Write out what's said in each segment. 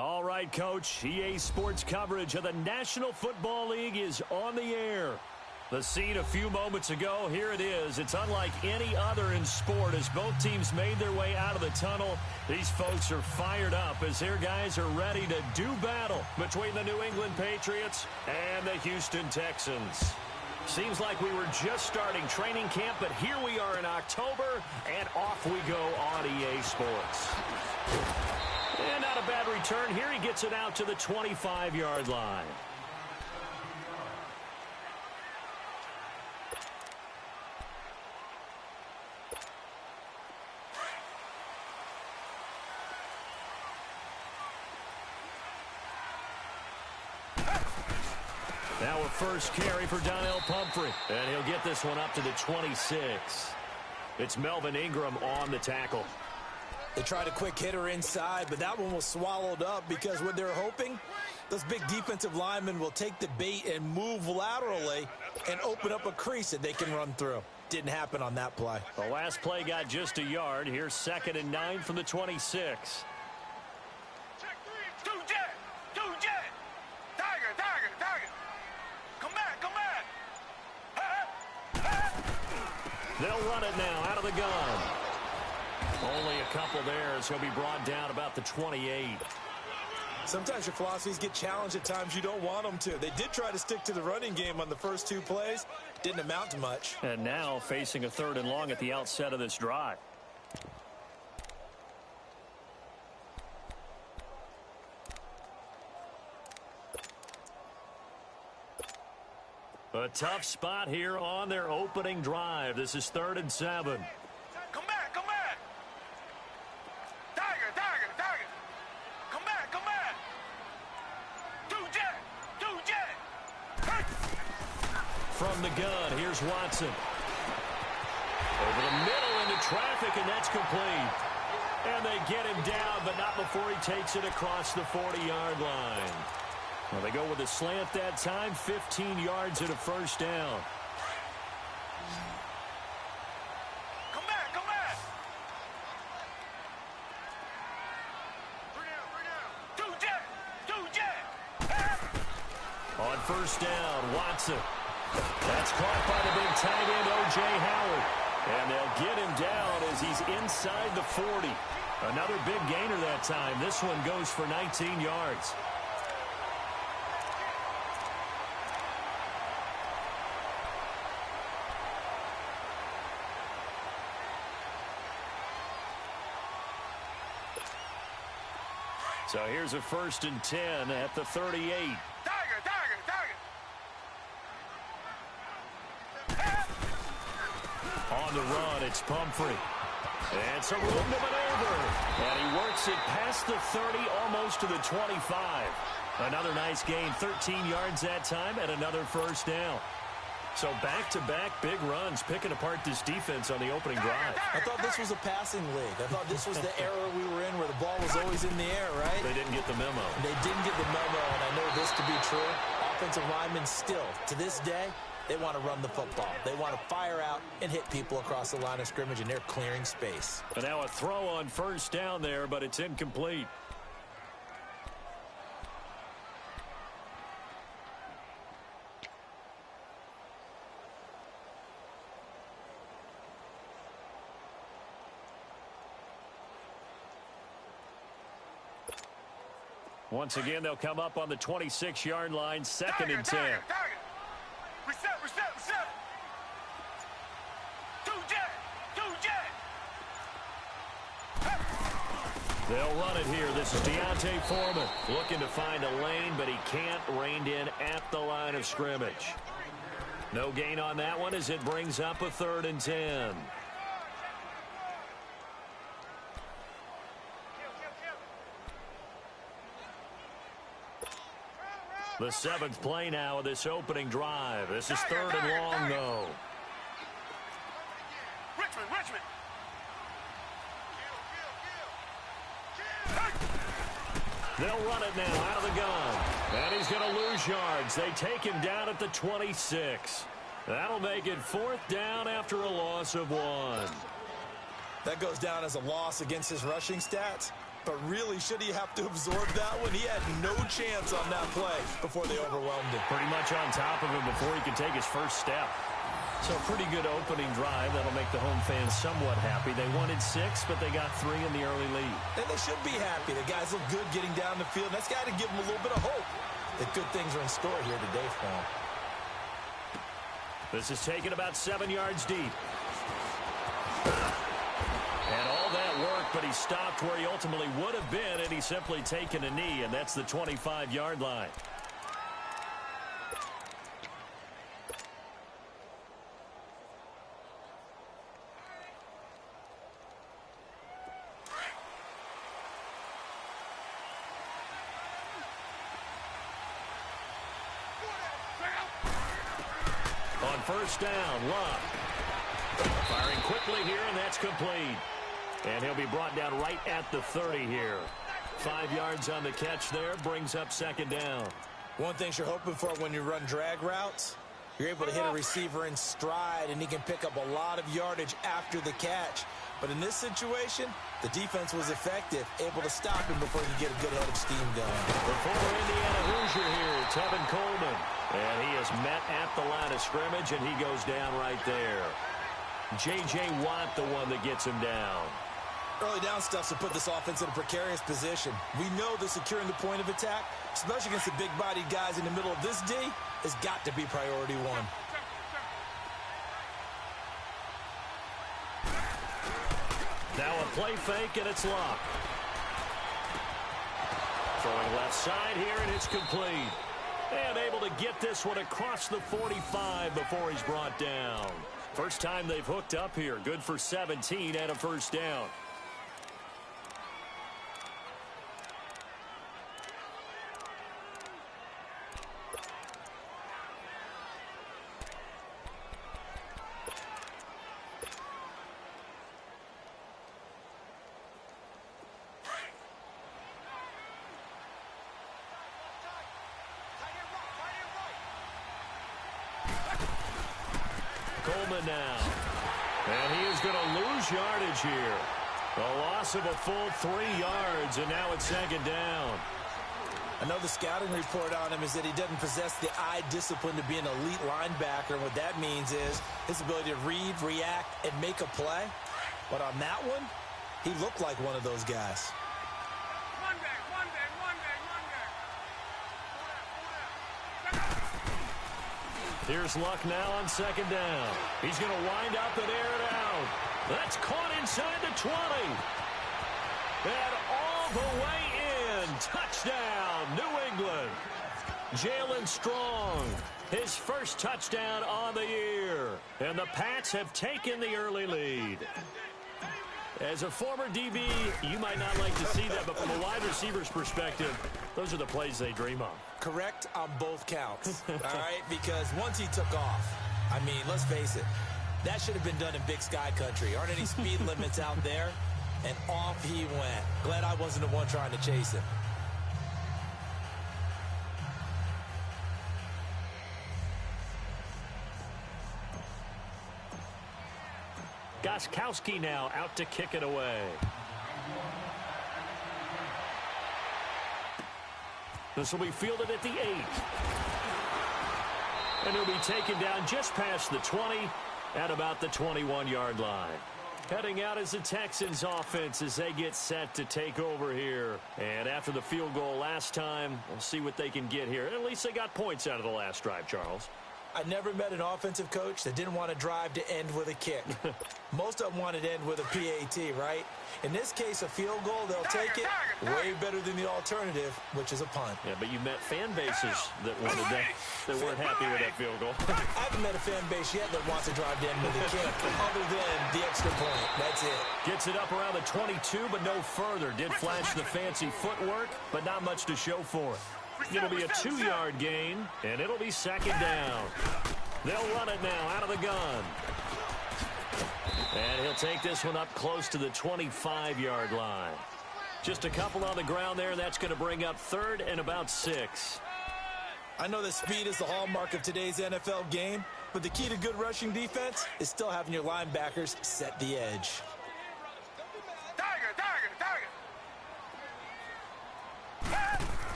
All right, Coach. EA Sports coverage of the National Football League is on the air. The scene a few moments ago, here it is. It's unlike any other in sport as both teams made their way out of the tunnel. These folks are fired up as their guys are ready to do battle between the New England Patriots and the Houston Texans. Seems like we were just starting training camp, but here we are in October, and off we go on EA Sports. And not a bad return here. He gets it out to the 25-yard line. Now a first carry for Donnell Pumphrey. And he'll get this one up to the 26. It's Melvin Ingram on the tackle. They tried a quick hitter inside, but that one was swallowed up because what they're hoping, those big defensive linemen will take the bait and move laterally and open up a crease that they can run through. Didn't happen on that play. The last play got just a yard. Here's 2nd and 9 from the 26. They'll run it now out of the gun. Only a couple there as he'll be brought down about the 28. Sometimes your philosophies get challenged at times you don't want them to. They did try to stick to the running game on the first 2 plays. Didn't amount to much. And now facing a 3rd and long at the outset of this drive. A tough spot here on their opening drive. This is 3rd and 7. Come back, come back. Tiger. Come back. Two jet. From the gun, here's Watson. Over the middle into traffic, and that's complete. And they get him down, but not before he takes it across the 40-yard line. Well, they go with a slant that time, 15 yards and a first down. Come back. Two jet. On first down, Watson. That's caught by the big tight end, O.J. Howard. And they'll get him down as he's inside the 40. Another big gainer that time. This one goes for 19 yards. So here's a 1st and 10 at the 38. Tiger. On the run, it's Pumphrey. And some room to maneuver. And he works it past the 30, almost to the 25. Another nice gain, 13 yards that time, and another first down. So back-to-back big runs, picking apart this defense on the opening drive. I thought this was a passing league. I thought this was the era we were in where the ball was always in the air, right? They didn't get the memo. They didn't get the memo, and I know this to be true. Offensive linemen still, to this day, they want to run the football. They want to fire out and hit people across the line of scrimmage, and they're clearing space. And now a throw on first down there, but it's incomplete. Once again, they'll come up on the 26-yard line, 2nd and 10. Tiger. Reset. Two jet. They'll run it here. This is Deontay Foreman looking to find a lane, but he can't. Reined in at the line of scrimmage. No gain on that one as it brings up a 3rd and 10. The 7th play now of this opening drive. This is 3rd and long, though. Richmond. They'll run it now out of the gun. And he's going to lose yards. They take him down at the 26. That'll make it 4th down after a loss of 1. That goes down as a loss against his rushing stats. But really, should he have to absorb that one? He had no chance on that play before they overwhelmed him. Pretty much on top of him before he could take his first step. So a pretty good opening drive. That'll make the home fans somewhat happy. They wanted 6, but they got 3 in the early lead. And they should be happy. The guys look good getting down the field. That's got to give them a little bit of hope that good things are in store here today for them. This is taken about 7 yards deep. And all that work, but he stopped where he ultimately would have been, and he's simply taken a knee, and that's the 25-yard line. On first down, Love. Firing quickly here, and that's complete. And he'll be brought down right at the 30 here. 5 yards on the catch there, brings up second down. One thing you're hoping for when you run drag routes, you're able to hit a receiver in stride, and he can pick up a lot of yardage after the catch. But in this situation, the defense was effective, able to stop him before he could get a good head of steam going. The former Indiana Hoosier here, Tevin Coleman. And he is met at the line of scrimmage, and he goes down right there. J.J. Watt, the one that gets him down. Early down stuff to put this offense in a precarious position. We know that securing the point of attack, especially against the big-bodied guys in the middle of this D, has got to be priority one. Now a play fake, and it's Locke. Throwing left side here, and it's complete. And able to get this one across the 45 before he's brought down. First time they've hooked up here. Good for 17 and a first down. Coleman now. And he is going to lose yardage here. A loss of a full 3 yards, and now it's second down. I know the scouting report on him is that he doesn't possess the eye discipline to be an elite linebacker. And what that means is his ability to read, react, and make a play. But on that one, he looked like one of those guys. Here's Luck now on second down. He's going to wind up and air it out. That's caught inside the 20. And all the way in. Touchdown, New England. Jalen Strong, his first touchdown on the year. And the Pats have taken the early lead. As a former DB, you might not like to see that, but from a wide receiver's perspective, those are the plays they dream of. Correct on both counts, all right? Because once he took off, I mean, let's face it, that should have been done in Big Sky country. Aren't any speed limits out there? And off he went. Glad I wasn't the one trying to chase him. Gostkowski now out to kick it away. This will be fielded at the 8. And he'll be taken down just past the 20 at about the 21-yard line. Heading out is the Texans offense as they get set to take over here. And after the field goal last time, we'll see what they can get here. At least they got points out of the last drive, Charles. I never met an offensive coach that didn't want to drive to end with a kick. Most of them wanted to end with a PAT, right? In this case, a field goal, they'll take it way better than the alternative, which is a punt. Yeah, but you met fan bases that wanted that, that weren't happy with that field goal. I haven't met a fan base yet that wants to drive to end with a kick, other than the extra point. That's it. Gets it up around the 22, but no further. Did flash the fancy footwork, but not much to show for it. It'll be a 2-yard gain, and it'll be second down. They'll run it now out of the gun. And he'll take this one up close to the 25-yard line. Just a couple on the ground there, and that's going to bring up third and about 6. I know that speed is the hallmark of today's NFL game, but the key to good rushing defense is still having your linebackers set the edge.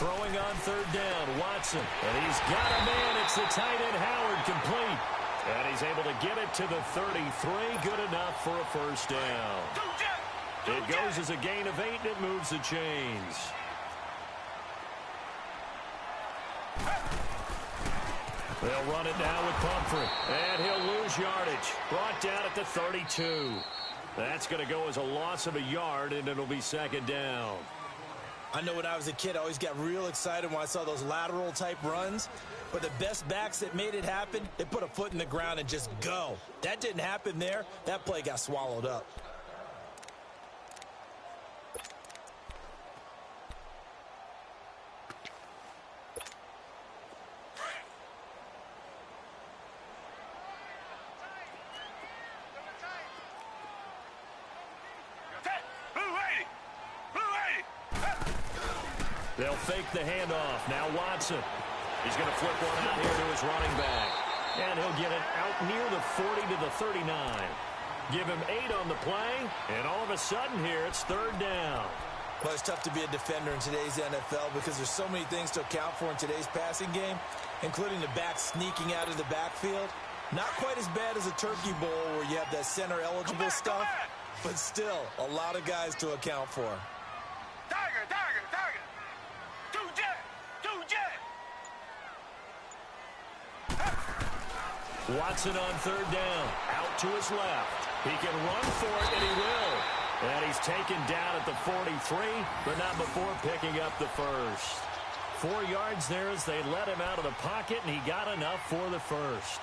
Throwing on third down, Watson. And he's got a man. It's the tight end, Howard, complete. And he's able to get it to the 33. Good enough for a first down. It goes as a gain of 8, and it moves the chains. They'll run it now with Pumphrey. And he'll lose yardage. Brought down at the 32. That's going to go as a loss of a yard, and it'll be second down. I know when I was a kid, I always got real excited when I saw those lateral-type runs. But the best backs that made it happen, they put a foot in the ground and just go. That didn't happen there. That play got swallowed up. They'll fake the handoff. Now Watson. He's going to flip one out here to his running back. And he'll get it out near the 40 to the 39. Give him 8 on the play. And all of a sudden here, it's third down. Well, it's tough to be a defender in today's NFL because there's so many things to account for in today's passing game, including the back sneaking out of the backfield. Not quite as bad as a turkey bowl where you have that center-eligible stuff, but still a lot of guys to account for. Tiger, tiger, tiger. Watson on third down. Out to his left. He can run for it, and he will. And he's taken down at the 43, but not before picking up the first. 4 yards there as they let him out of the pocket, and he got enough for the first.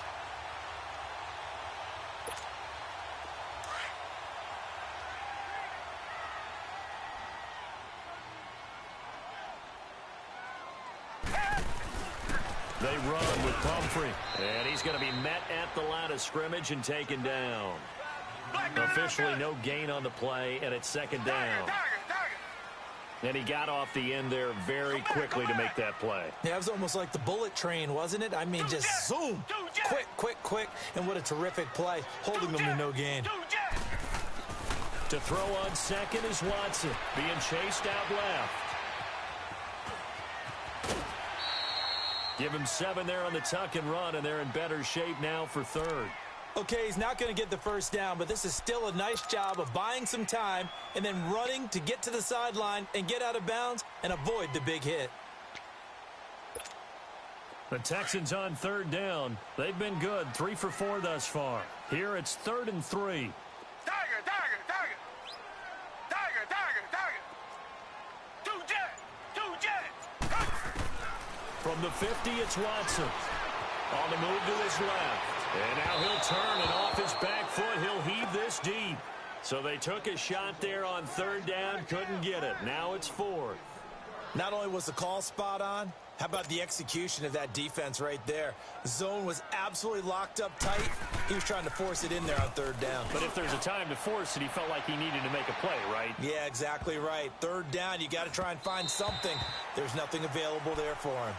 They run with Pumphrey, and he's going to be met at the line of scrimmage and taken down. Officially no gain on the play, and it's second down. And he got off the end there very quickly to make that play. Yeah, it was almost like the bullet train, wasn't it? I mean, just zoom. Quick, quick, quick. And what a terrific play, holding them to no gain. To throw on second is Watson, being chased out left. Give him 7 there on the tuck and run, and they're in better shape now for third. Okay, he's not going to get the first down, but this is still a nice job of buying some time and then running to get to the sideline and get out of bounds and avoid the big hit. The Texans on third down. They've been good, 3 for 4 thus far. Here it's 3rd and 3. Tiger, tiger, tiger. Tiger, tiger, tiger. Two jet. From the 50, it's Watson. On the move to his left. And now he'll turn, and off his back foot, he'll heave this deep. So they took a shot there on third down, couldn't get it. Now it's 4th. Not only was the call spot on, how about the execution of that defense right there? The zone was absolutely locked up tight. He was trying to force it in there on third down. But if there's a time to force it, he felt like he needed to make a play, right? Yeah, exactly right. Third down, you got to try and find something. There's nothing available there for him.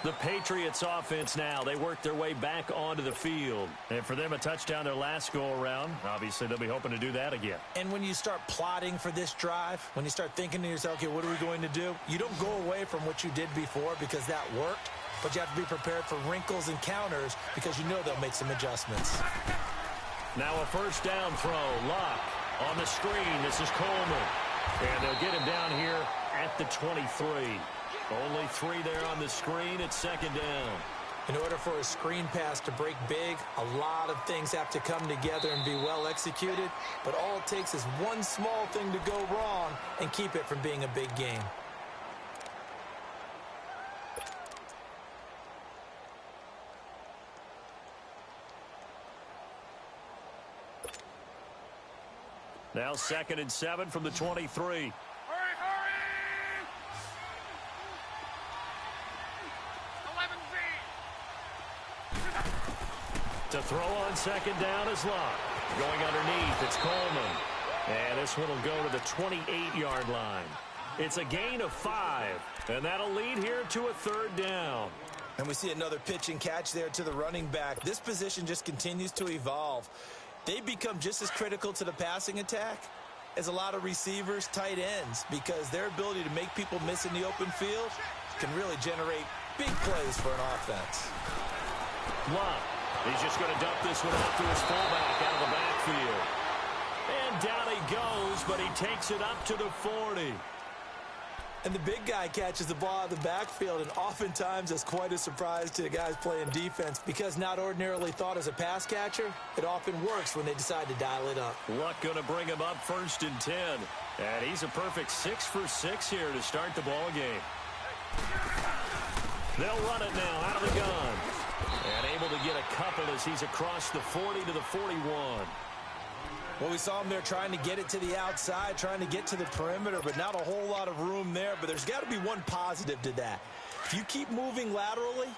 The Patriots offense now, they work their way back onto the field. And for them, a touchdown their last go-around. Obviously, they'll be hoping to do that again. And when you start plotting for this drive, when you start thinking to yourself, okay, what are we going to do? You don't go away from what you did before because that worked, but you have to be prepared for wrinkles and counters because you know they'll make some adjustments. Now a first down throw. Locke on the screen. This is Coleman. And they'll get him down here at the 23. Only 3 there on the screen. It's second down. In order for a screen pass to break big, a lot of things have to come together and be well executed. But all it takes is one small thing to go wrong and keep it from being a big game. Now 2nd and 7 from the 23. To throw on second down is Locke. Going underneath, it's Coleman. And this one will go to the 28-yard line. It's a gain of 5, and that'll lead here to a third down. And we see another pitch and catch there to the running back. This position just continues to evolve. They become just as critical to the passing attack is a lot of receivers, tight ends, because their ability to make people miss in the open field can really generate big plays for an offense. Love. He's just going to dump this one off to his fullback out of the backfield. And down he goes, but he takes it up to the 40. And the big guy catches the ball out of the backfield, and oftentimes it's quite a surprise to the guys playing defense because not ordinarily thought as a pass catcher, it often works when they decide to dial it up. Luck going to bring him up 1st and 10. And he's a perfect 6 for 6 here to start the ball game. They'll run it now out of the gun. And able to get a couple as he's across the 40 to the 41. Well, we saw him there trying to get it to the outside, trying to get to the perimeter, but not a whole lot of room there. But there's got to be one positive to that. If you keep moving laterally,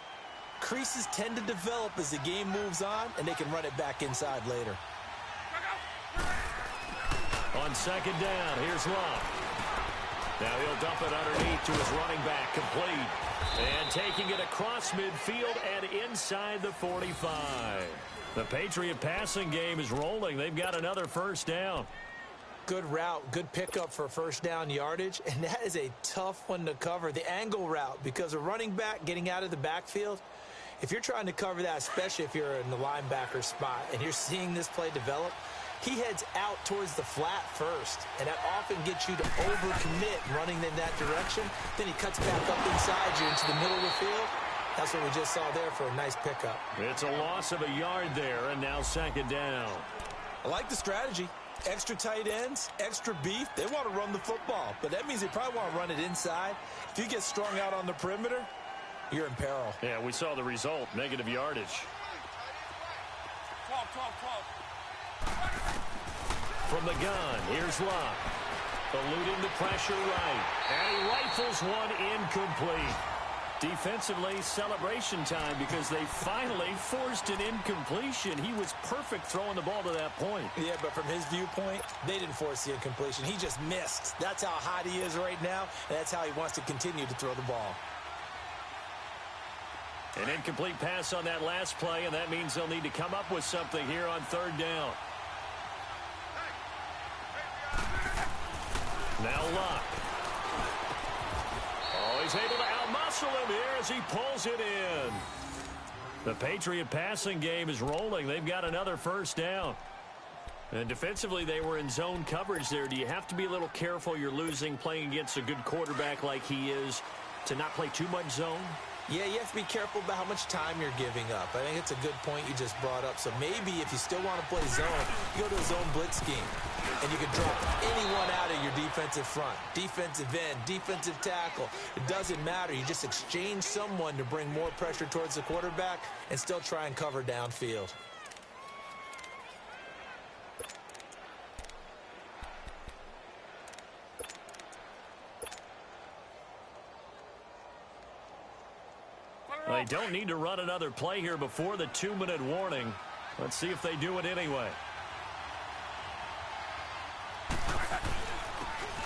creases tend to develop as the game moves on, and they can run it back inside later. On 2nd down, here's Love. Now he'll dump it underneath to his running back, complete. And taking it across midfield and inside the 45. The Patriot passing game is rolling. They've got another 1st down. Good route, good pickup for 1st down yardage, and that is a tough one to cover. The angle route, because a running back getting out of the backfield, if you're trying to cover that, especially if you're in the linebacker spot and you're seeing this play develop, he heads out towards the flat first, and that often gets you to overcommit running in that direction. Then he cuts back up inside you into the middle of the field. That's what we just saw there for a nice pickup. It's a loss of a yard there, and now 2nd down. I like the strategy. Extra tight ends, extra beef. They want to run the football, but that means they probably want to run it inside. If you get strung out on the perimeter, you're in peril. Yeah, we saw the result, negative yardage. 12. From the gun, here's Love. Eluding the pressure right. And he rifles one incomplete. Defensively, celebration time because they finally forced an incompletion. He was perfect throwing the ball to that point. Yeah, but from his viewpoint, they didn't force the incompletion. He just missed. That's how hot he is right now, and that's how he wants to continue to throw the ball. An incomplete pass on that last play, and that means they'll need to come up with something here on 3rd down. Now Luck. Oh, he's able to outmuscle him here as he pulls it in. The Patriot passing game is rolling. They've got another 1st down. And defensively, they were in zone coverage there. Do you have to be a little careful you're losing playing against a good quarterback like he is to not play too much zone? Yeah, you have to be careful about how much time you're giving up. I think it's a good point you just brought up. So maybe if you still want to play zone, you go to a zone blitz scheme. And you can drop anyone out of your defensive front. Defensive end, defensive tackle. It doesn't matter. You just exchange someone to bring more pressure towards the quarterback and still try and cover downfield. They don't need to run another play here before the 2-minute warning. Let's see if they do it anyway.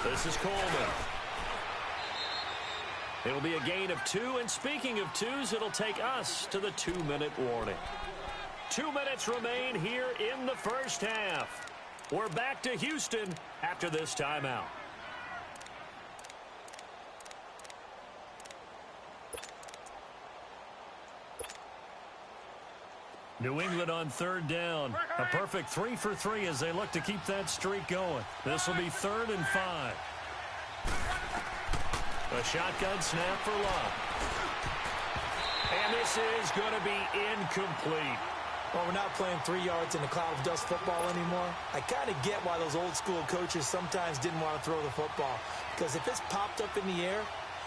This is Coleman. It'll be a gain of 2, and speaking of 2s, it'll take us to the 2-minute warning. 2 minutes remain here in the 1st half. We're back to Houston after this timeout. New England on 3rd down. A perfect 3 for 3 as they look to keep that streak going. This will be 3rd and 5. A shotgun snap for Love. And this is going to be incomplete. Well, we're not playing 3 yards in a cloud of dust football anymore. I kind of get why those old school coaches sometimes didn't want to throw the football. Because if it's popped up in the air,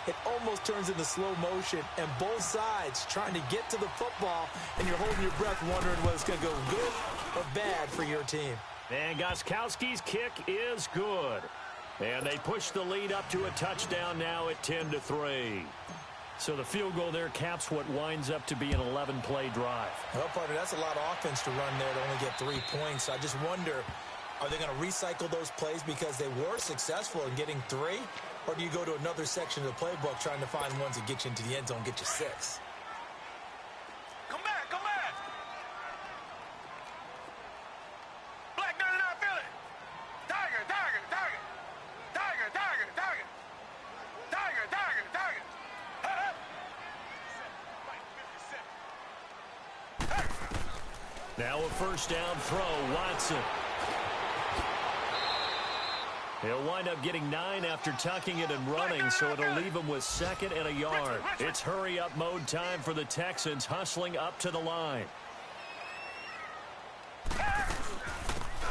it almost turns into slow motion, and both sides trying to get to the football, and you're holding your breath wondering whether it's going to go good or bad for your team. And Gostkowski's kick is good. And they push the lead up to a touchdown now at 10-3. So the field goal there caps what winds up to be an 11-play drive. Well, partner, that's a lot of offense to run there to only get 3 points. I just wonder, are they going to recycle those plays because they were successful in getting 3? Or do you go to another section of the playbook trying to find ones that get you into the end zone, get you 6? Come back. Black 99 Philly. Tiger. Now a first down throw, Watson. He'll wind up getting 9 after tucking it and running, so it'll leave him with 2nd and a yard. It's hurry-up mode time for the Texans, hustling up to the line.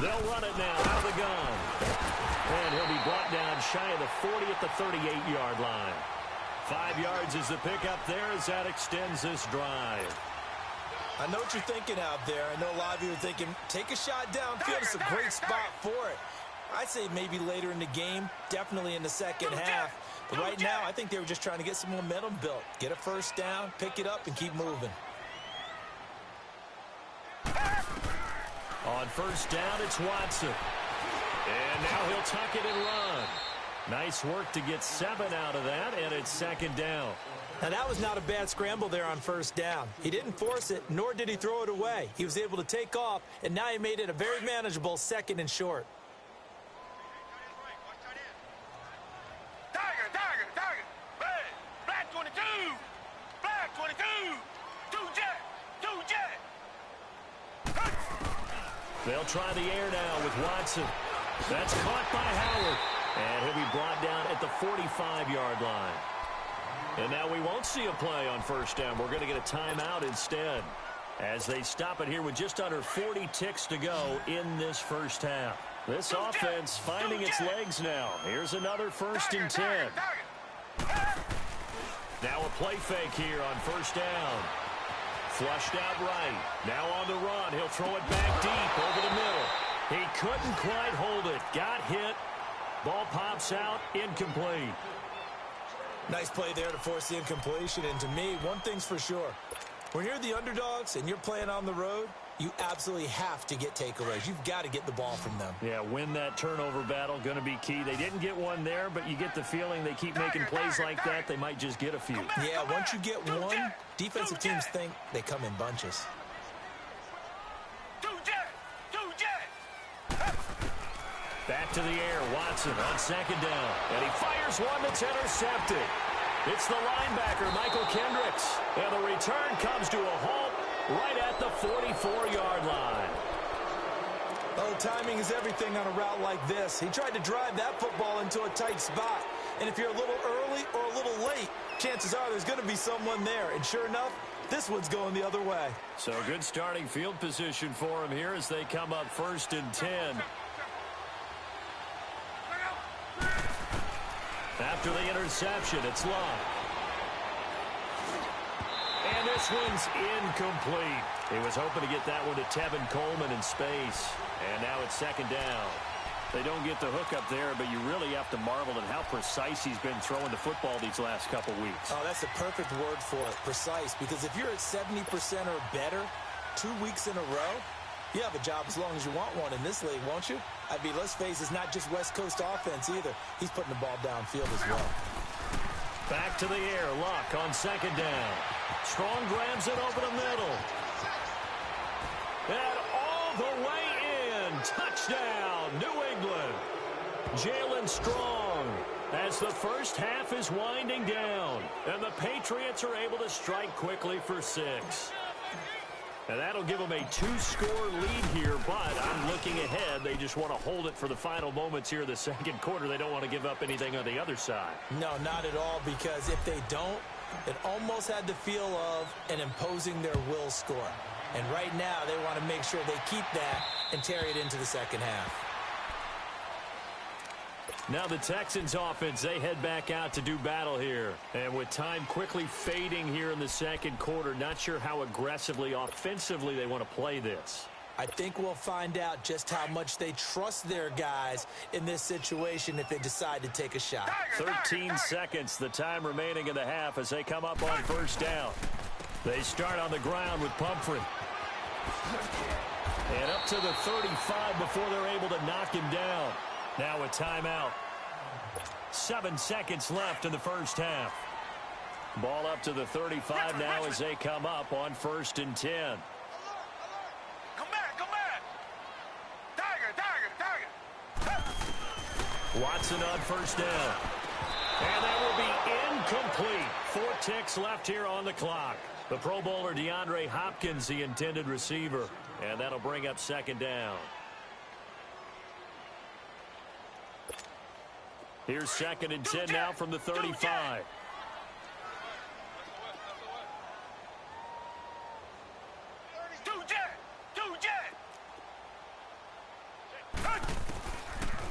They'll run it now out of the gun. And he'll be brought down shy of the 40 at the 38-yard line. 5 yards is the pickup there as that extends this drive. I know what you're thinking out there. I know a lot of you are thinking, take a shot downfield. It's a great spot for it. I'd say maybe later in the game, definitely in the second half. But right now, I think they were just trying to get some momentum built. Get a first down, pick it up, and keep moving. On first down, it's Watson. And now he'll tuck it and run. Nice work to get 7 out of that, and it's 2nd down. Now, that was not a bad scramble there on first down. He didn't force it, nor did he throw it away. He was able to take off, and now he made it a very manageable 2nd and short. They'll try the air now with Watson. That's caught by Howard. And he'll be brought down at the 45-yard line. And now we won't see a play on first down. We're going to get a timeout instead, as they stop it here with just under 40 ticks to go in this first half. This offense finding its legs now. Here's another 1st and 10. Now a play fake here on first down. Flushed out right. Now on the run. He'll throw it back deep over the middle. He couldn't quite hold it. Got hit. Ball pops out. Incomplete. Nice play there to force the incompletion. And to me, one thing's for sure. When you're the underdogs and you're playing on the road, you absolutely have to get takeaways. You've got to get the ball from them. Yeah, win that turnover battle, going to be key. They didn't get one there, but you get the feeling they keep making plays like that, they might just get a few. Yeah, once you get one, defensive teams think they come in bunches. Back to the air, Watson on 2nd down. And he fires one that's intercepted. It's the linebacker, Michael Kendricks. And the return comes to a halt right at the 44-yard line. Oh, timing is everything on a route like this. He tried to drive that football into a tight spot. And if you're a little early or a little late, chances are there's going to be someone there. And sure enough, this one's going the other way. So good starting field position for him here as they come up 1st and 10. After the interception, it's Love. And this one's incomplete. He was hoping to get that one to Tevin Coleman in space. And now it's 2nd down. They don't get the hook up there, but you really have to marvel at how precise he's been throwing the football these last couple weeks. Oh, that's the perfect word for it, precise. Because if you're at 70% or better 2 weeks in a row, you have a job as long as you want one in this league, won't you? I mean, let's face it, it's not just West Coast offense either. He's putting the ball downfield as well. Back to the air. Luck on 2nd down. Strong grabs it over the middle. And all the way in. Touchdown, New England. Jalen Strong as the first half is winding down. And the Patriots are able to strike quickly for 6. And that'll give them a 2-score lead here, but I'm looking ahead. They just want to hold it for the final moments here in the 2nd quarter. They don't want to give up anything on the other side. No, not at all, because if they don't, it almost had the feel of an imposing their will score. And right now, they want to make sure they keep that and carry it into the second half. Now the Texans offense, they head back out to do battle here. And with time quickly fading here in the 2nd quarter, not sure how aggressively, offensively they want to play this. I think we'll find out just how much they trust their guys in this situation if they decide to take a shot. 13 seconds, the time remaining in the half as they come up on first down. They start on the ground with Pumphrey. And up to the 35 before they're able to knock him down. Now a timeout. 7 seconds left in the first half. Ball up to the 35 now as they come up on 1st and 10. Come back. Tiger. Watson on first down. And that will be incomplete. 4 ticks left here on the clock. The Pro Bowler DeAndre Hopkins, the intended receiver. And that'll bring up second down. Here's second and 10 now from the 35.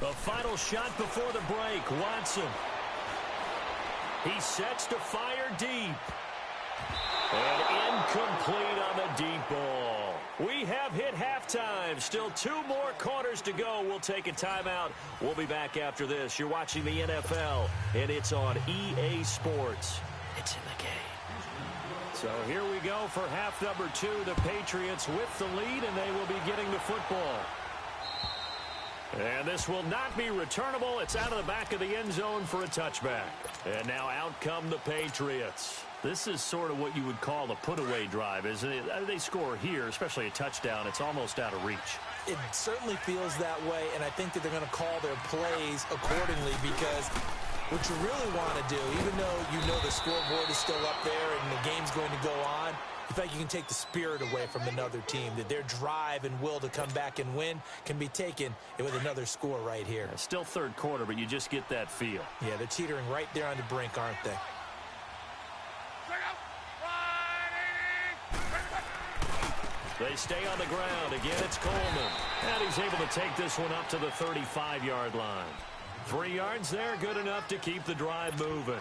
The final shot before the break. Watson. He sets to fire deep. And incomplete on the deep ball. We have hit halftime. Still 2 more quarters to go. We'll take a timeout. We'll be back after this. You're watching the NFL, and it's on EA Sports. It's in the game. So here we go for half number 2. The Patriots with the lead, and they will be getting the football. And this will not be returnable. It's out of the back of the end zone for a touchback. And now out come the Patriots. This is sort of what you would call a put-away drive, isn't it? They score here, especially a touchdown. It's almost out of reach. It certainly feels that way, and I think that they're going to call their plays accordingly because what you really want to do, even though you know the scoreboard is still up there and the game's going to go on, in fact, you can take the spirit away from another team, that their drive and will to come back and win can be taken with another score right here. It's still third quarter, but you just get that feel. Yeah, they're teetering right there on the brink, aren't they? They stay on the ground. Again, it's Coleman. And he's able to take this one up to the 35-yard line. 3 yards there, good enough to keep the drive moving.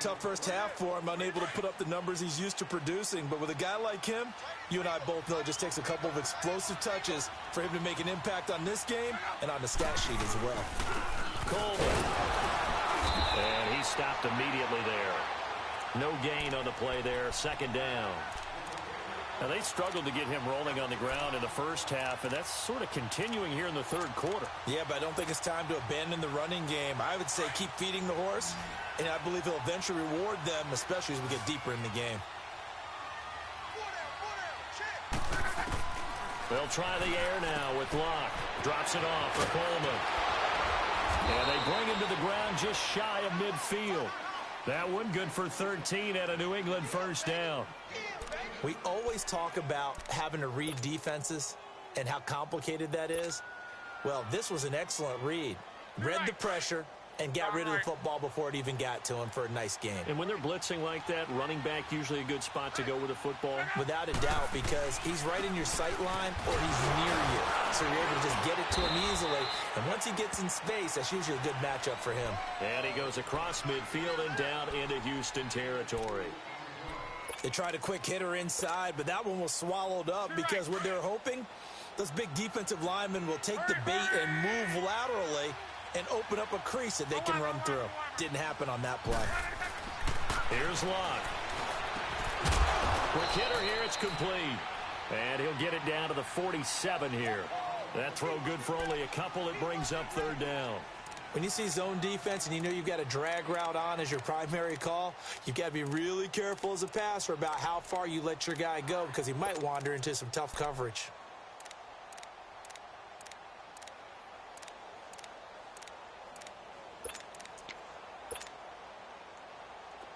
Tough first half for him, unable to put up the numbers he's used to producing. But with a guy like him, you and I both know it just takes a couple of explosive touches for him to make an impact on this game and on the stat sheet as well. Coleman. And he stopped immediately there. No gain on the play there. Second down. Now, they struggled to get him rolling on the ground in the first half, and that's sort of continuing here in the third quarter. Yeah, but I don't think it's time to abandon the running game. I would say keep feeding the horse, and I believe he'll eventually reward them, especially as we get deeper in the game. They'll try the air now with Locke. Drops it off for Coleman. And they bring him to the ground just shy of midfield. That one good for 13 at a New England first down. We always talk about having to read defenses and how complicated that is. Well, this was an excellent read. Read the pressure and got rid of the football before it even got to him for a nice game. And when they're blitzing like that, running back usually a good spot to go with the football? Without a doubt, because he's right in your sight line or he's near you. So you're able to just get it to him easily. And once he gets in space, that's usually a good matchup for him. And he goes across midfield and down into Houston territory. They tried a quick hitter inside, but that one was swallowed up because what they're hoping, those big defensive linemen will take the bait and move laterally and open up a crease that they can run through. Didn't happen on that play. Here's Locke. Quick hitter here, it's complete. And he'll get it down to the 47 here. That throw good for only a couple. It brings up third down. When you see zone defense and you know you've got a drag route on as your primary call, you've got to be really careful as a passer about how far you let your guy go because he might wander into some tough coverage.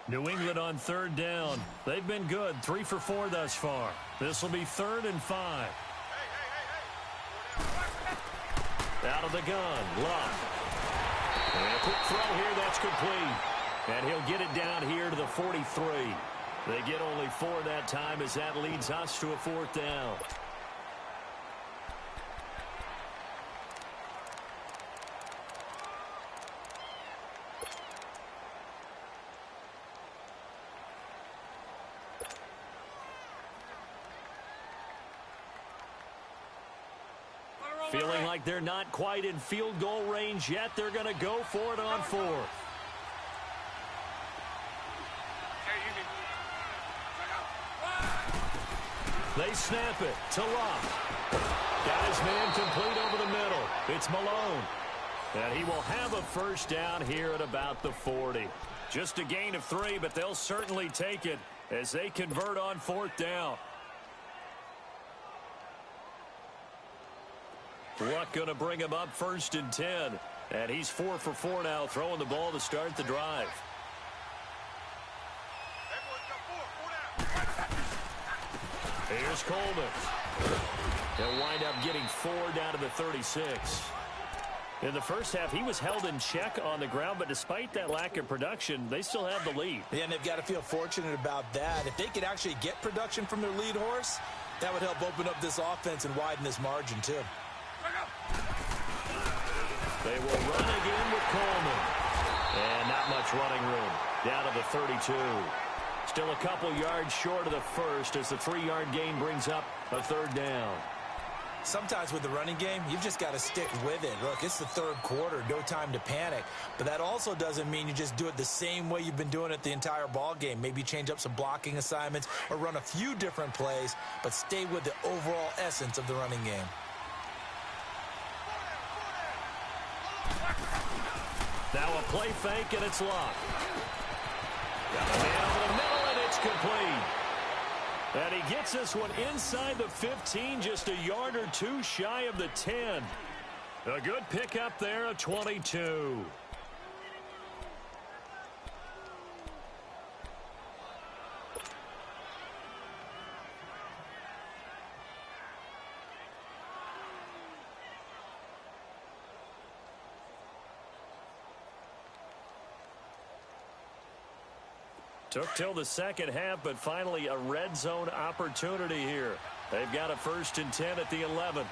New England on third down. They've been good, 3 for 4 thus far. This will be 3rd and 5. Out of the gun, Locke. And a quick throw here, that's complete. And he'll get it down here to the 43. They get only 4 that time as that leads us to a 4th down. Feeling like they're not quite in field goal range yet. They're going to go for it on 4th. They snap it to Locke. Got his man complete over the middle. It's Malone. And he will have a first down here at about the 40. Just a gain of 3, but they'll certainly take it as they convert on 4th down. Luck going to bring him up 1st and 10. And he's 4 for 4 now, throwing the ball to start the drive. Here's Coleman. They'll wind up getting 4 down to the 36. In the first half, he was held in check on the ground, but despite that lack of production, they still have the lead. Yeah, and they've got to feel fortunate about that. If they could actually get production from their lead horse, that would help open up this offense and widen this margin, too. They will run again with Coleman. And not much running room. Down to the 32. Still a couple yards short of the first as the 3-yard gain brings up a 3rd down. Sometimes with the running game, you've just got to stick with it. Look, it's the 3rd quarter, no time to panic. But that also doesn't mean you just do it the same way you've been doing it the entire ball game. Maybe change up some blocking assignments or run a few different plays, but stay with the overall essence of the running game. Now a play fake, and it's locked. Got a man over the middle, and it's complete. And he gets this one inside the 15, just a yard or 2 shy of the 10. A good pickup there, a 22. Took till the second half, but finally a red zone opportunity here. They've got a 1st and 10 at the 11.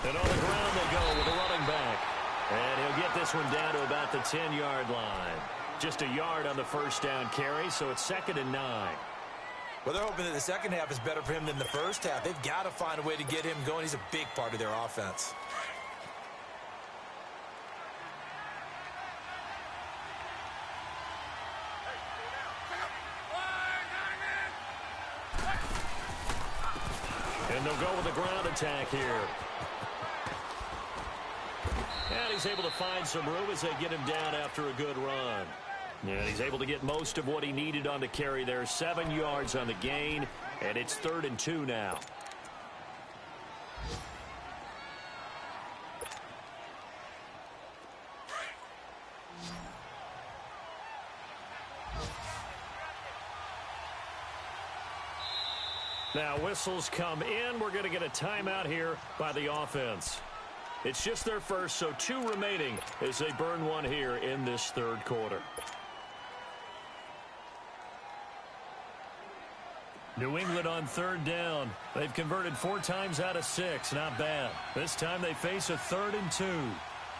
And on the ground they go with a running back. And he'll get this one down to about the 10-yard line. Just a yard on the 1st down carry, so it's 2nd and 9. Well, they're hoping that the second half is better for him than the first half. They've got to find a way to get him going. He's a big part of their offense. And they'll go with a ground attack here. And he's able to find some room as they get him down after a good run. And he's able to get most of what he needed on the carry there. 7 yards on the gain, and it's 3rd and 2 now. Now whistles come in. We're going to get a timeout here by the offense. It's just their first, so 2 remaining as they burn one here in this 3rd quarter. New England on 3rd down. They've converted 4 times out of 6. Not bad. This time they face a 3rd and 2.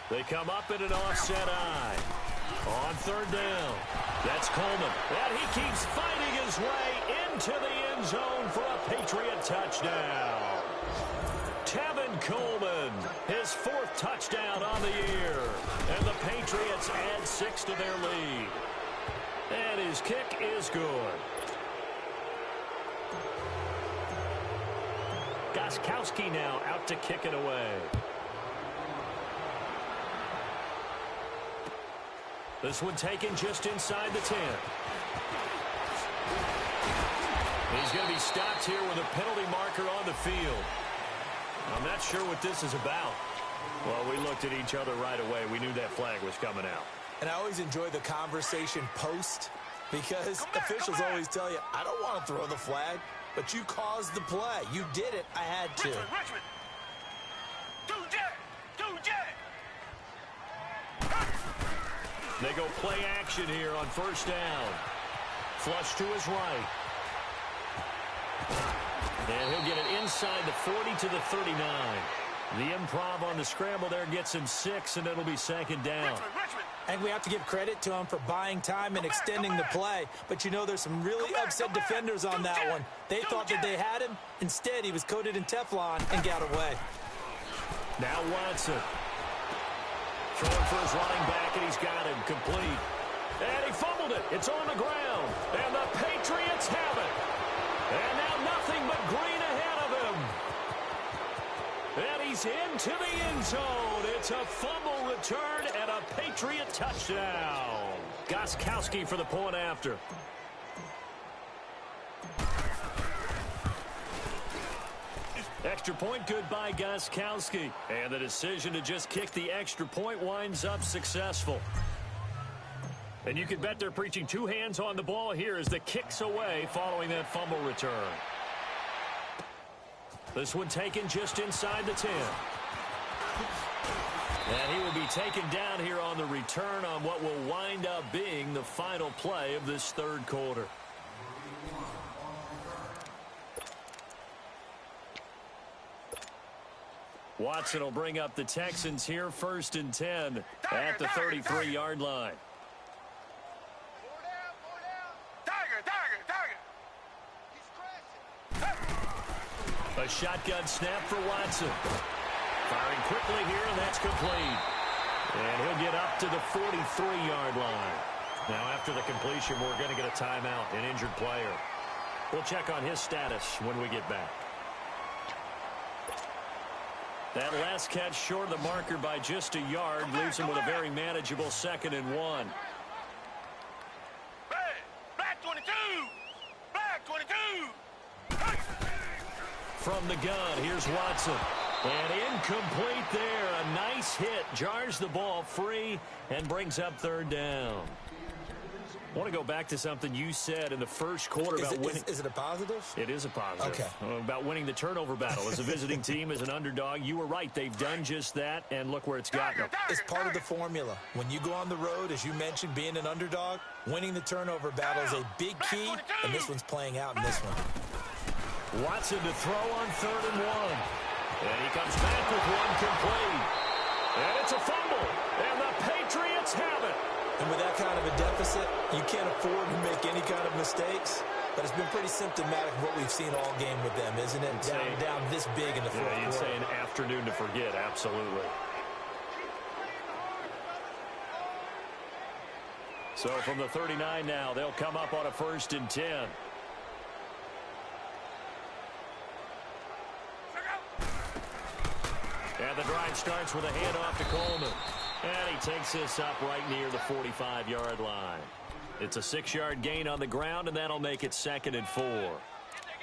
They come up in an offset eye. On 3rd down. That's Coleman. And he keeps fighting his way into the end zone for a Patriot touchdown. Tevin Coleman, his 4th touchdown on the year. And the Patriots add 6 to their lead. And his kick is good. Gostkowski now out to kick it away. This one taken just inside the 10. He's going to be stopped here with a penalty marker on the field. I'm not sure what this is about. Well, we looked at each other right away. We knew that flag was coming out. And I always enjoy the conversation post because officials always tell you, I don't want to throw the flag, but you caused the play. You did it. I had to. Richmond. Do Jet. They go play action here on 1st down. Flush to his right. And he'll get it inside the 40 to the 39. The improv on the scramble there gets him 6, and it'll be 2nd down. Richmond. And we have to give credit to him for buying time and extending the play. But, you know, there's some really upset defenders on that one. They thought that they had him. Instead, he was coated in Teflon and got away. Now Watson. Throwing for his running back, and he's got him complete. And he fumbled it. It's on the ground. And the Patriots have it. And now nothing but green ahead of him. And he's into the end zone. It's a fumble return and a Patriot touchdown. Gostkowski for the point after. Extra point good by Gostkowski. And the decision to just kick the extra point winds up successful. And you can bet they're preaching two hands on the ball here as the kick's away following that fumble return. This one taken just inside the 10. And he will be taken down here on the return on what will wind up being the final play of this third quarter. Watson will bring up the Texans here, 1st and 10 at the 33-yard line. A shotgun snap for Watson. Firing quickly here, and that's complete. And he'll get up to the 43-yard line. Now, after the completion, we're going to get a timeout, an injured player. We'll check on his status when we get back. That last catch short of the marker by just a yard leaves him with a very manageable 2nd and 1. Black 22! Black 22! From the gun, here's Watson. And incomplete there. A nice hit. Jars the ball free and brings up 3rd down. I want to go back to something you said in the first quarter about winning. Is it a positive? It is a positive. Okay. About winning the turnover battle. As a visiting team, as an underdog, you were right. They've done just that, and look where it's gotten them. It's part of the formula. When you go on the road, as you mentioned, being an underdog, winning the turnover battle is a big key, and this one's playing out in this one. Watson to throw on 3rd and 1. And he comes back with one complete. And it's a fumble. And the Patriots have it. And with that kind of a deficit, you can't afford to make any kind of mistakes. But it's been pretty symptomatic of what we've seen all game with them, isn't it? Down this big in the fourth quarter. You'd say an afternoon to forget, absolutely. So from the 39 now, they'll come up on a 1st and 10. And the drive starts with a handoff to Coleman. And he takes this up right near the 45-yard line. It's a 6-yard gain on the ground, and that'll make it 2nd and 4.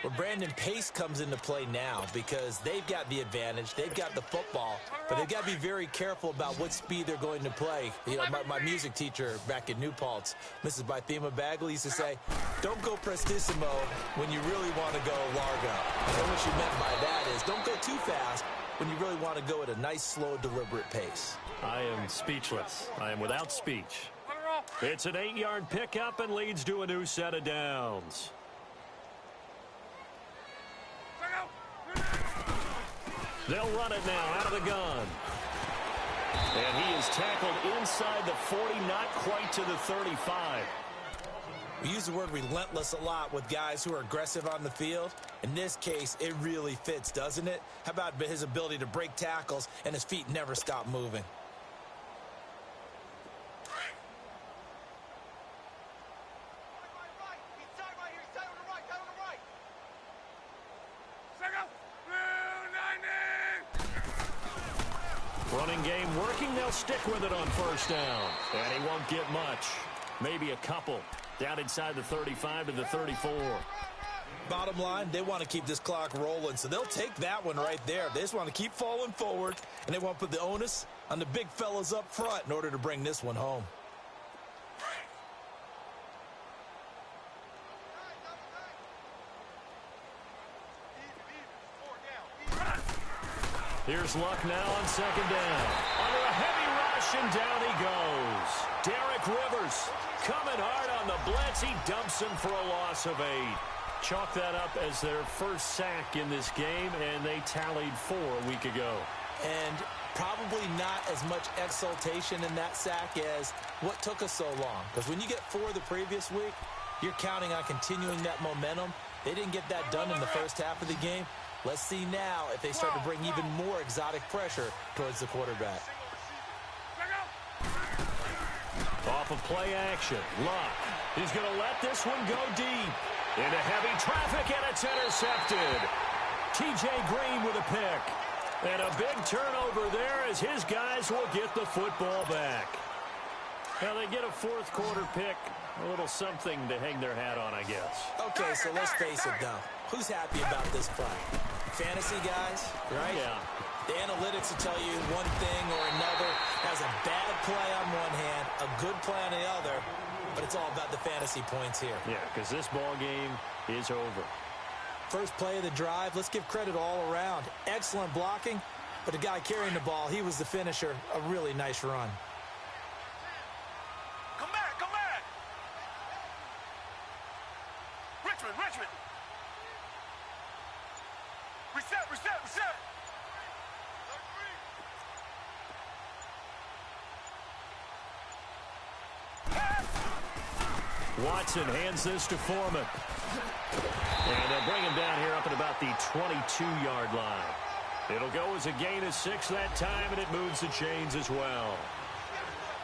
Well, Brandon, pace comes into play now because they've got the advantage. They've got the football, but they've got to be very careful about what speed they're going to play. You know, my music teacher back in New Paltz, Mrs. Bythema Bagley, used to say, don't go prestissimo when you really want to go largo. And what she meant by that is don't go too fast when you really want to go at a nice, slow, deliberate pace. I am speechless. I am without speech. It's an 8-yard pickup and leads to a new set of downs. They'll run it now out of the gun. And he is tackled inside the 40, not quite to the 35. We use the word relentless a lot with guys who are aggressive on the field. In this case, it really fits, doesn't it? How about his ability to break tackles and his feet never stop moving? Running game working. They'll stick with it on 1st down. And he won't get much. Maybe a couple. Down inside the 35 to the 34. Bottom line, they want to keep this clock rolling, so they'll take that one right there. They just want to keep falling forward, and they want to put the onus on the big fellas up front in order to bring this one home. Here's Luck now on 2nd down. Under a heavy rush, and down he goes. Derek Rivers coming hard on the blitz. He dumps him for a loss of 8. Chalk that up as their first sack in this game, and they tallied 4 a week ago. And probably not as much exultation in that sack as what took us so long. Because when you get 4 the previous week, you're counting on continuing that momentum. They didn't get that done in the first half of the game. Let's see now if they start to bring even more exotic pressure towards the quarterback. Off of play action, Luck. He's going to let this one go deep. Into heavy traffic, and it's intercepted. T.J. Green with a pick. And a big turnover there as his guys will get the football back. Now they get a 4th quarter pick. A little something to hang their hat on, I guess. Okay, so let's face it, though. Who's happy about this play? Fantasy guys, right? Yeah. The analytics will tell you one thing or another. Has a bad play on one hand, a good play on the other. but it's all about the fantasy points here. Yeah, because this ball game is over. First play of the drive, let's give credit all around. Excellent blocking, but the guy carrying the ball, he was the finisher. A really nice run. Come back, come back. Richmond, Richmond. Reset, reset, reset. Watson hands this to Foreman. And they'll bring him down here up at about the 22-yard line. It'll go as a gain of 6 that time, and it moves the chains as well.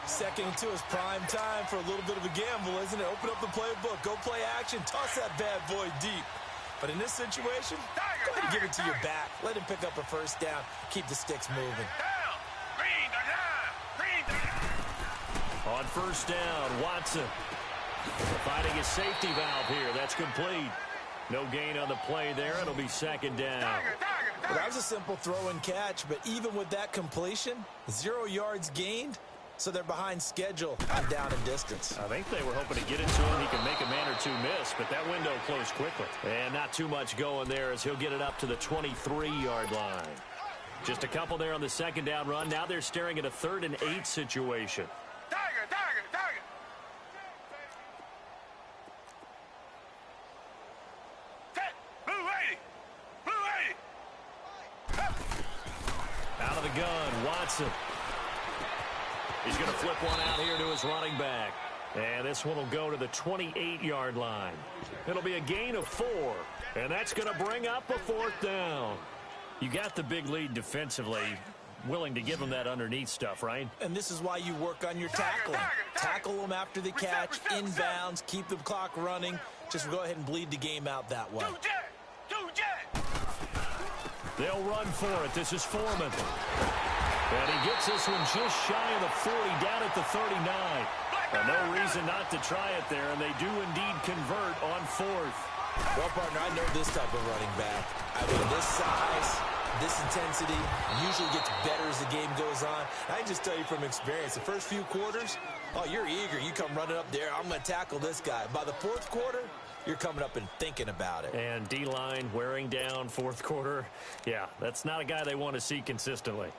Second and 2 is prime time for a little bit of a gamble, isn't it? Open up the playbook, go play action, toss that bad boy deep. But in this situation, go ahead and give it to your back. Let him pick up a first down. Keep the sticks moving. Down. Green the line. Green the line. On first down, Watson finding a safety valve here. That's complete. No gain on the play there. It'll be second down. Well, that was a simple throw and catch, but even with that completion, 0 yards gained, so they're behind schedule on down and distance. I think they were hoping to get it to him. He can make a man or two miss, but that window closed quickly. And not too much going there as he'll get it up to the 23-yard line. Just a couple there on the second down run. Now they're staring at a 3rd and 8 situation. Tiger, tiger, tiger. Set. Blue 80. Blue 80. Out of the gun, Watson. He's going to flip one out here to his running back. And this one will go to the 28-yard line. It'll be a gain of 4. And that's going to bring up a 4th down. You got the big lead defensively. Willing to give them that underneath stuff, right? And this is why you work on your tackling. Tackle them after the catch, inbounds, keep the clock running. Just go ahead and bleed the game out that way. Two jet. They'll run for it. This is Foreman. And he gets this one just shy of the 40, down at the 39. Well, no reason not to try it there, and they do indeed convert on 4th. Well, partner, I know this type of running back. I mean, this size, this intensity usually gets better as the game goes on. I can just tell you from experience, the first few quarters, oh, you're eager. You come running up there, I'm going to tackle this guy. By the 4th quarter, you're coming up and thinking about it. And D-line wearing down 4th quarter. Yeah, that's not a guy they want to see consistently.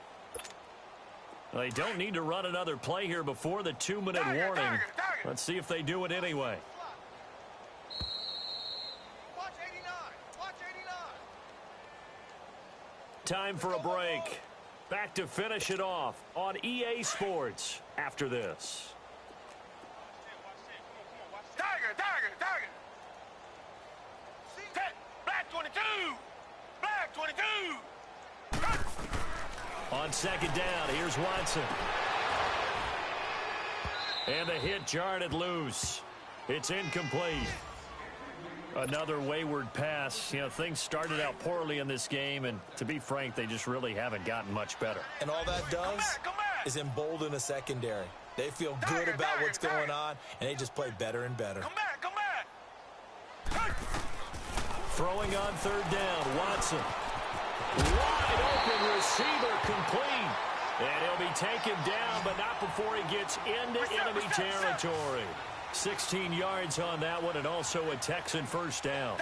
They don't need to run another play here before the 2-minute warning. Let's see if they do it anyway. Watch 89. Watch 89. Time for a break. Back to finish it off on EA Sports after this. Tiger, tiger, tiger. Set. Black 22. Black 22. On second down, here's Watson. And the hit jarred it loose. It's incomplete. Another wayward pass. You know, things started out poorly in this game, and to be frank, they just really haven't gotten much better. And all that does is embolden a secondary. They feel good about what's going on, and they just play better and better. Come back, come back. Throwing on third down, Watson. Wide open receiver complete. And he'll be taken down, but not before he gets into enemy territory. 16 yards on that one, and also a Texan first down.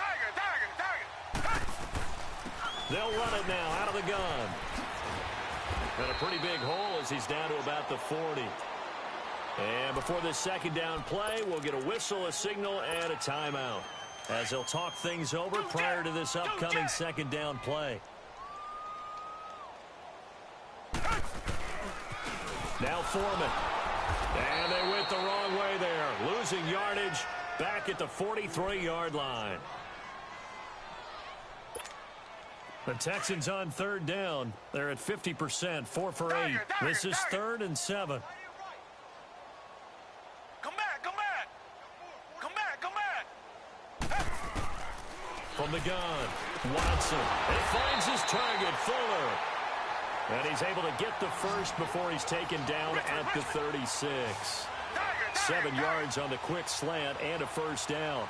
They'll run it now out of the gun. And a pretty big hole as he's down to about the 40. And before this second down play, we'll get a whistle, a signal, and a timeout, as they'll talk things over prior to this upcoming second down play. Now Foreman. And they went the wrong way there. Losing yardage back at the 43-yard line. The Texans on third down. They're at 50%, 4 for 8. This is 3rd and 7. Come back, come back. Come back, come back. From the gun, Watson. He finds his target, Fuller. And he's able to get the first before he's taken down at the 36. 7 yards on the quick slant and a first down.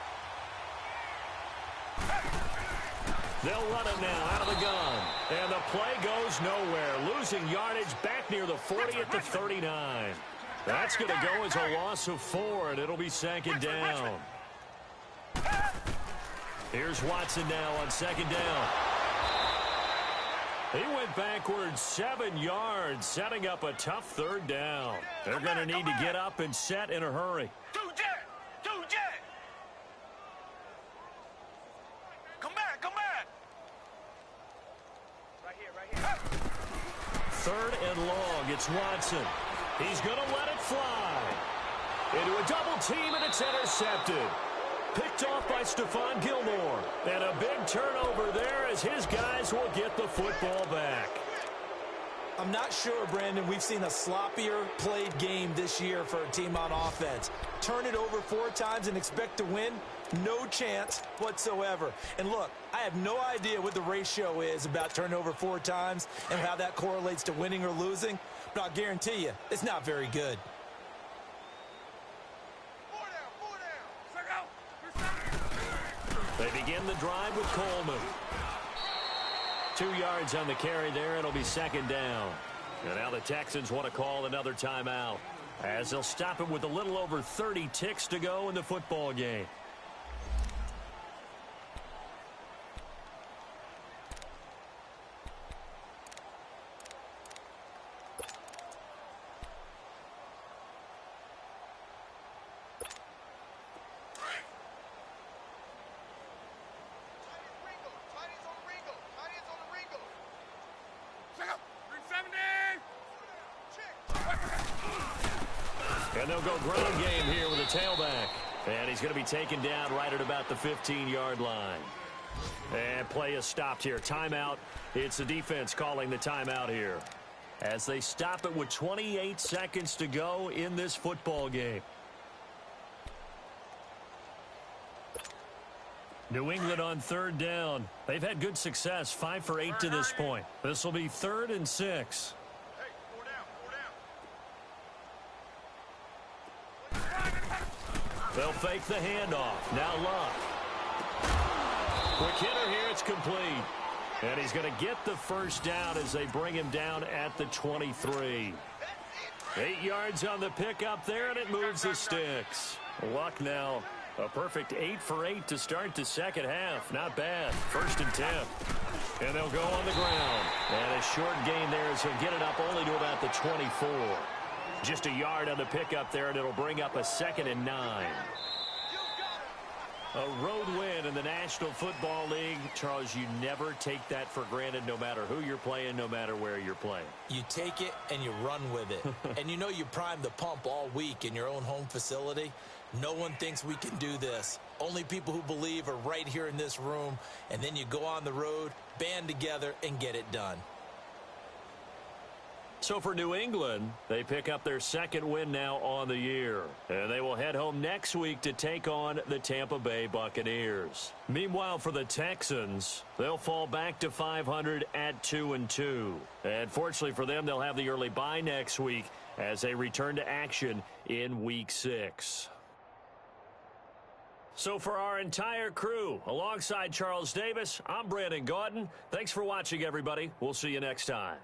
They'll run it now out of the gun. And the play goes nowhere. Losing yardage back near the 40 at the 39. That's going to go as a loss of 4, and it'll be second down. Here's Watson now on second down. He went backwards 7 yards, setting up a tough third down. They're going to need to get up and set in a hurry. Two jet. Come back. Right here. Third and long. It's Watson. He's going to let it fly. Into a double team, and it's intercepted. Picked off by Stephon Gilmore. And a big turnover there as his guys will get the football back. I'm not sure, Brandon, we've seen a sloppier played game this year for a team on offense. Turn it over 4 times and expect to win? No chance whatsoever. And look, I have no idea what the ratio is about turning over 4 times and how that correlates to winning or losing, but I'll guarantee you, it's not very good. They begin the drive with Coleman. 2 yards on the carry there. It'll be second down. And now the Texans want to call another timeout, as they'll stop him with a little over 30 ticks to go in the football game. And they'll go ground game here with a tailback. And he's going to be taken down right at about the 15-yard line. And play is stopped here. Timeout. It's the defense calling the timeout here, as they stop it with 28 seconds to go in this football game. New England on third down. They've had good success, 5 for 8 to this point. This will be 3rd and 6. They'll fake the handoff. Now Luck. Quick hitter here. It's complete. And he's going to get the first down as they bring him down at the 23. 8 yards on the pickup there, and it moves the sticks. Luck now a perfect 8 for 8 to start the second half. Not bad. 1st and 10. And they'll go on the ground. And a short gain there as he'll get it up only to about the 24. Just a yard on the pickup there, and it'll bring up a 2nd and 9. A road win in the National Football League. Charles, you never take that for granted, no matter who you're playing, no matter where you're playing. You take it and you run with it. And you know you primed the pump all week in your own home facility. No one thinks we can do this. Only people who believe are right here in this room. And then you go on the road, band together, and get it done. So for New England, they pick up their 2nd win now on the year. And they will head home next week to take on the Tampa Bay Buccaneers. Meanwhile, for the Texans, they'll fall back to 500 at 2-2. And fortunately for them, they'll have the early bye next week as they return to action in Week 6. So for our entire crew, alongside Charles Davis, I'm Brandon Gaudin. Thanks for watching, everybody. We'll see you next time.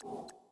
you.